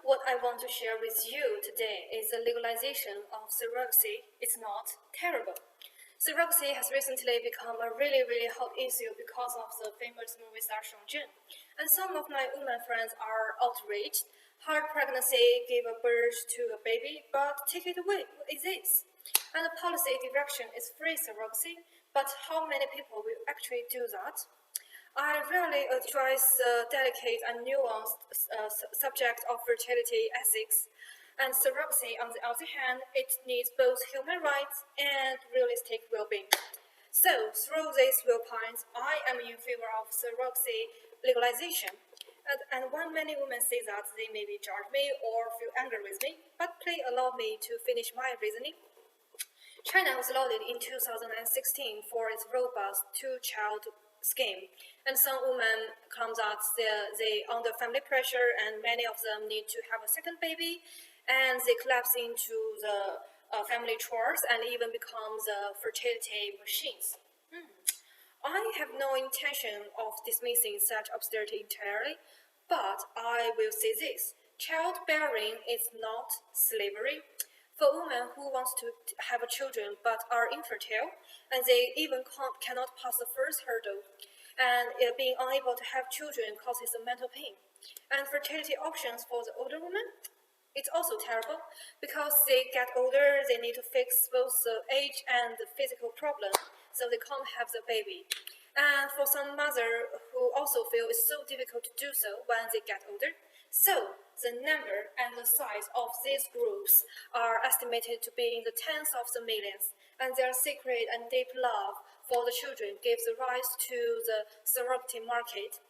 What I want to share with you today is the legalization of surrogacy is not terrible. Surrogacy has recently become a really hot issue because of the famous movie star Shang Zhen. And some of my women friends are outraged. Hard pregnancy, give a birth to a baby, but take it away. What is this? And the policy direction is free surrogacy, but how many people will actually do that? I rarely address the delicate and nuanced subject of fertility ethics, and surrogacy, on the other hand, it needs both human rights and realistic well-being. So, through these viewpoints, I am in favor of surrogacy legalization. And when many women say that, they maybe judge me or feel angry with me, but please allow me to finish my reasoning. China was lauded in 2016 for its robust two-child scheme, and some women claim that they under family pressure, and many of them need to have a second baby, and they collapse into the family chores and even become the fertility machines. I have no intention of dismissing such absurdity entirely, but I will say this: childbearing is not slavery. For women who want to have children but are infertile, and they even cannot pass the first hurdle, and being unable to have children causes a mental pain. And fertility options for the older women, it's also terrible because they get older, they need to fix both the age and the physical problem, so they can't have the baby. And for some mothers who also feel it's so difficult to do so when they get older. So, the number and the size of these groups are estimated to be in the tens of the millions, and their secret and deep love for the children gives rise to the surrogate market.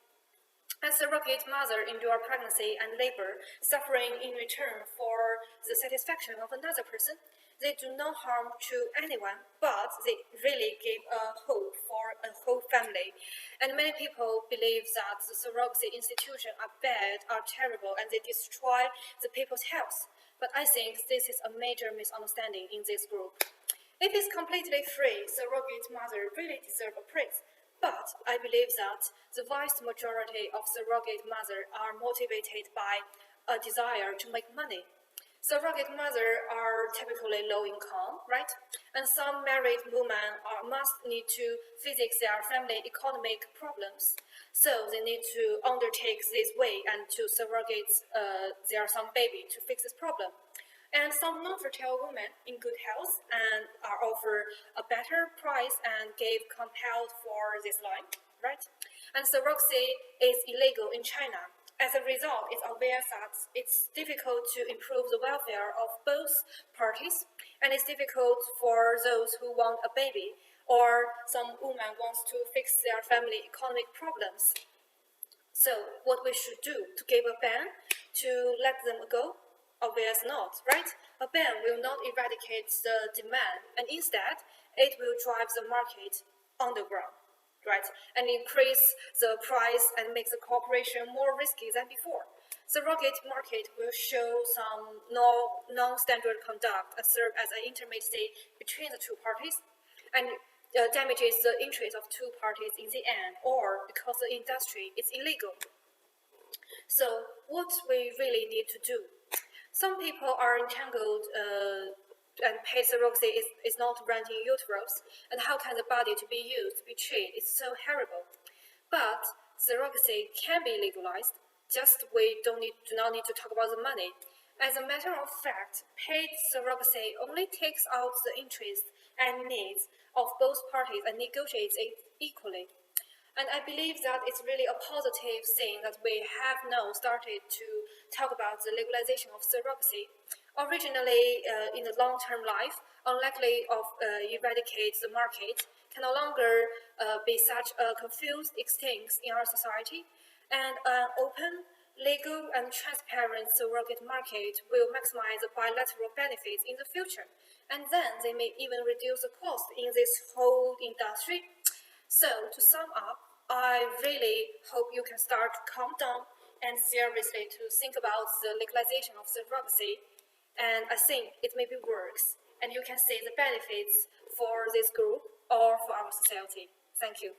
As surrogate mothers endure pregnancy and labor, suffering in return for the satisfaction of another person. They do no harm to anyone, but they really give a hope for a whole family. And many people believe that the surrogacy institutions are bad, are terrible, and they destroy the people's health. But I think this is a major misunderstanding in this group. If it's completely free, surrogate mothers really deserve a praise. But I believe that the vast majority of surrogate mothers are motivated by a desire to make money. Surrogate mothers are typically low income, right? And some married women must need to fix their family economic problems. So they need to undertake this way and to surrogate their son baby to fix this problem. And some non-fertile women in good health and are offered a better price and gave compelled for this line, right? And surrogacy is illegal in China. As a result, it's obvious that it's difficult to improve the welfare of both parties, and it's difficult for those who want a baby, or some woman wants to fix their family economic problems. So what we should do to give a ban to let them go? Obvious not, right? A ban will not eradicate the demand, and instead, it will drive the market underground, right? And increase the price and make the cooperation more risky than before. Surrogate market will show some non-standard conduct and serve as an intermediary between the two parties, and damages the interest of two parties in the end, or because the industry is illegal. So, what we really need to do? Some people are entangled and paid surrogacy is not renting uterus, and how can the body to be used to be treated is so horrible. But surrogacy can be legalized, just we do not need to talk about the money. As a matter of fact, paid surrogacy only takes out the interests and needs of both parties and negotiates it equally. And I believe that it's really a positive thing that we have now started to talk about the legalization of surrogacy. Originally, in the long-term life, unlikely of eradicate the market, can no longer be such a confused extinct in our society. And an open, legal, and transparent surrogate market will maximize the bilateral benefits in the future. And then they may even reduce the cost in this whole industry. So, to sum up, I really hope you can start to calm down and seriously to think about the legalization of surrogacy. And I think it maybe works, and you can see the benefits for this group or for our society. Thank you.